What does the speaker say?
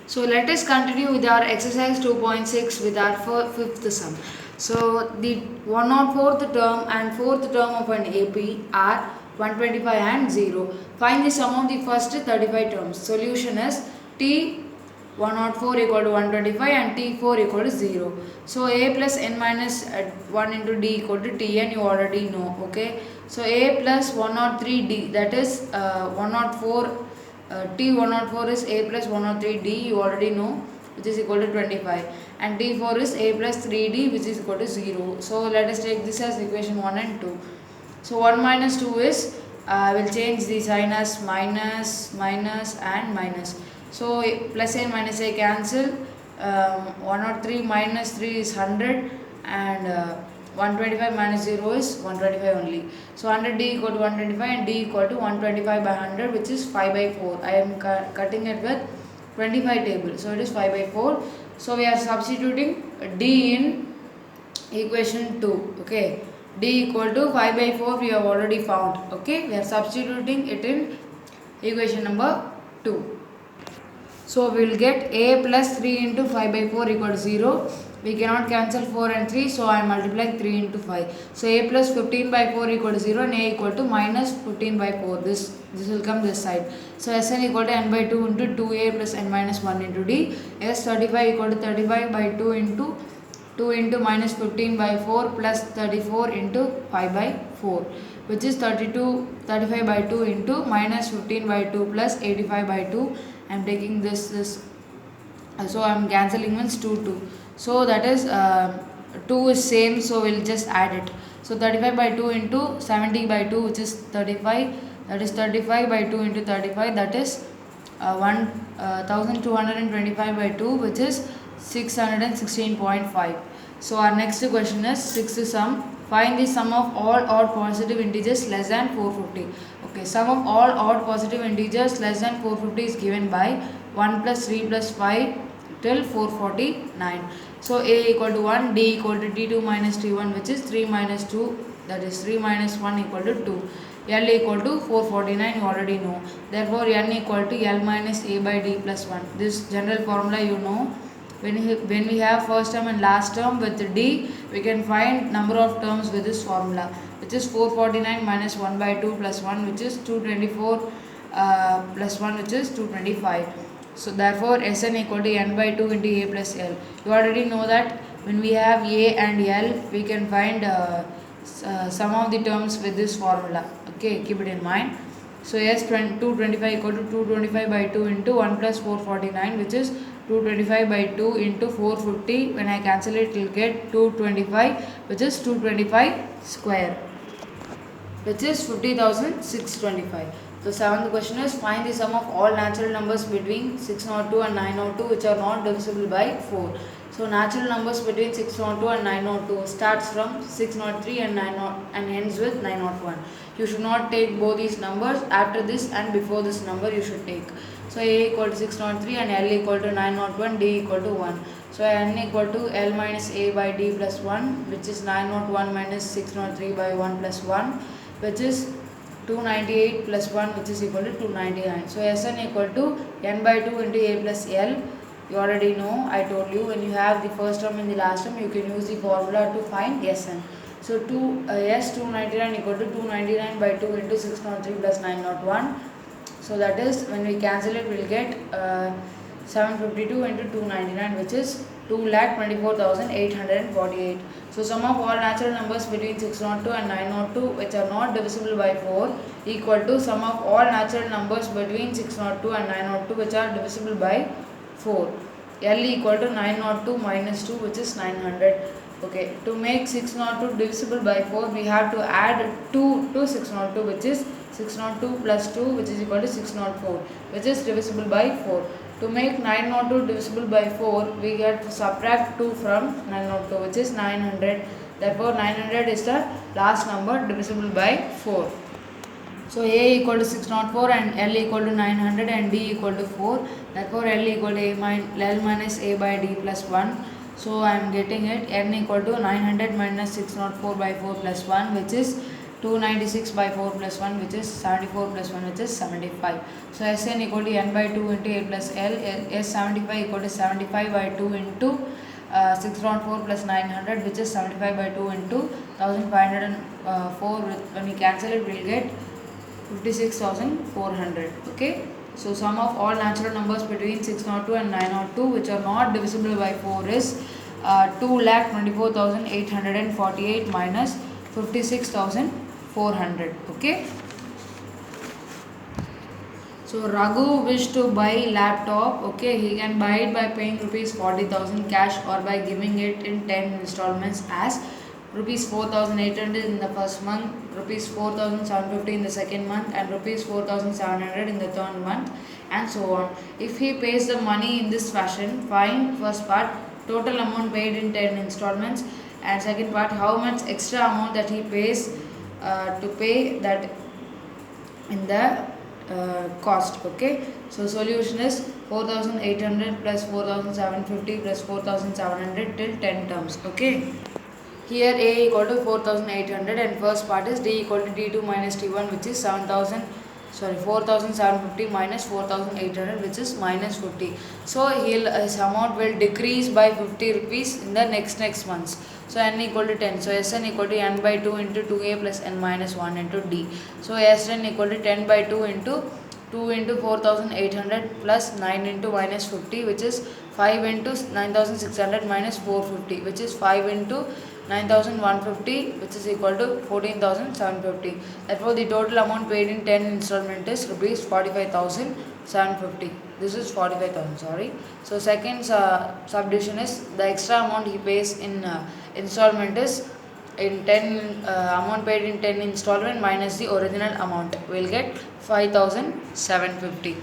So let us continue with our exercise 2.6 with our fifth sum. So the 104th term and 4th term of an AP are 125 and 0. Find the sum of the first 35 terms. Solution is T 104 equal to 125 and T4 equal to 0. So A plus n minus 1 into D equal to Tn, you already know. Okay. So A plus 103D, that is 104. T104 is A plus 103D, you already know, which is equal to 25, and T4 is A plus 3D, which is equal to 0. So let us take this as equation 1 and 2. So 1 minus 2 is, I will change the sign as minus, minus and minus. So plus A minus A cancel, 103 minus 3 is 100, and 125 minus 0 is 125 only. So 100D equal to 125 and D equal to 125 by 100, which is 5 by 4. I am cutting it with 25 table. So it is 5 by 4. So we are substituting D in equation 2. Okay. D equal to 5 by 4 we have already found. Okay. We are substituting it in equation number 2. So we will get A plus 3 into 5 by 4 equal to 0. We cannot cancel 4 and 3, so I am multiplying 3 into 5. So A plus 15 by 4 equal to 0 and A equal to minus 15 by 4. This will come this side. So Sn equal to n by 2 into 2A plus n minus 1 into D. S 35 equal to 35 by 2 into minus 15 by 4 plus 34 into 5 by 4, which is 35 by 2 into minus 15 by 2 plus 85 by 2. I am taking this. So I am cancelling means 2. So that is 2 is same, so we'll just add it. So 35 by 2 into 70 by 2, which is 35. That is 35 by 2 into 35. That is 1225 by 2, which is 616.5. So our next question is sixth sum. Find the sum of all odd positive integers less than 450. Okay, sum of all odd positive integers less than 450 is given by 1 plus 3 plus 5 till 449. So A equal to 1, D equal to T2 minus T1, which is 3 minus 2, that is 3 minus 1 equal to 2. L equal to 449, you already know. Therefore N equal to L minus A by D plus 1. This general formula you know. When we have first term and last term with D, we can find number of terms with this formula, which is 449 minus 1 by 2 plus 1, which is 224 plus 1, which is 225. So therefore Sn equal to n by 2 into A plus L. You already know that when we have A and L, we can find some of the terms with this formula. Okay, keep it in mind. So S 225 equal to 225 by 2 into 1 plus 449, which is 225 by 2 into 450. When I cancel it, you will get 225, which is 225 square, which is 50,625. So seventh question is find the sum of all natural numbers between 602 and 902 which are not divisible by 4. So natural numbers between 602 and 902 starts from 603 and 90 and ends with 901. You should not take both these numbers. After this and before this number you should take. So A equal to 603 and L equal to 901, D equal to 1. So N equal to L minus A by D plus 1, which is 901 minus 603 by 1 plus 1, which is 298 plus 1, which is equal to 299. So Sn equal to n by 2 into A plus L. You already know, I told you, when you have the first term and the last term, you can use the formula to find Sn. So S299 equal to 299 by 2 into 603 plus 901. So that is, when we cancel it, we will get 752 into 299, which is 2,24,848. So sum of all natural numbers between 602 and 902 which are not divisible by 4 equal to sum of all natural numbers between 602 and 902 which are divisible by 4. L equal to 902 minus 2, which is 900. Okay, to make 602 divisible by 4, we have to add 2 to 602, which is 602 plus 2, which is equal to 604, which is divisible by 4. To make 902 divisible by 4, we have to subtract 2 from 902, which is 900. Therefore, 900 is the last number divisible by 4. So A equal to 604 and L equal to 900 and D equal to 4. Therefore, L equal to L minus A by D plus 1. So I am getting it N equal to 900 minus 604 by 4 plus 1, which is 296 by 4 plus 1, which is 74, plus 1, which is 75. So Sn equal to n by 2 into a plus l. S75 equal to 75 by 2 into 604 plus 900, which is 75 by 2 into 1504. When we cancel it, we will get 56,400. Okay. So sum of all natural numbers between 602 and 902 which are not divisible by 4 is 2,24,848 minus 56,400. Okay. So Raghu wished to buy laptop. Okay, he can buy it by paying rupees 40,000 cash or by giving it in 10 installments as rupees 4,800 in the first month, rupees 4,750 in the second month, and rupees 4,700 in the third month, and so on. If he pays the money in this fashion, find first part total amount paid in 10 installments, and second part how much extra amount that he pays to pay that in the cost. Okay, so solution is 4,800 plus 4,750 plus 4,700 till 10 terms. Okay. Here A equal to 4,800 and first part is D equal to D2 minus D1, which is 4,750 minus 4,800, which is minus 50. So his amount will decrease by 50 rupees in the next months. So n equal to 10. So Sn equal to n by 2 into 2a plus n minus 1 into D. So Sn equal to 10 by 2 into 2 into 4,800 plus 9 into minus 50, which is 5 into 9,600 minus 450, which is 5 into 9,150, which is equal to 14,750. Therefore, the total amount paid in 10 installment is rupees 45,750. This is 45,000. Sorry. So second subdivision is the extra amount he pays in installment is in 10 amount paid in 10 installment minus the original amount. We'll get 5,750.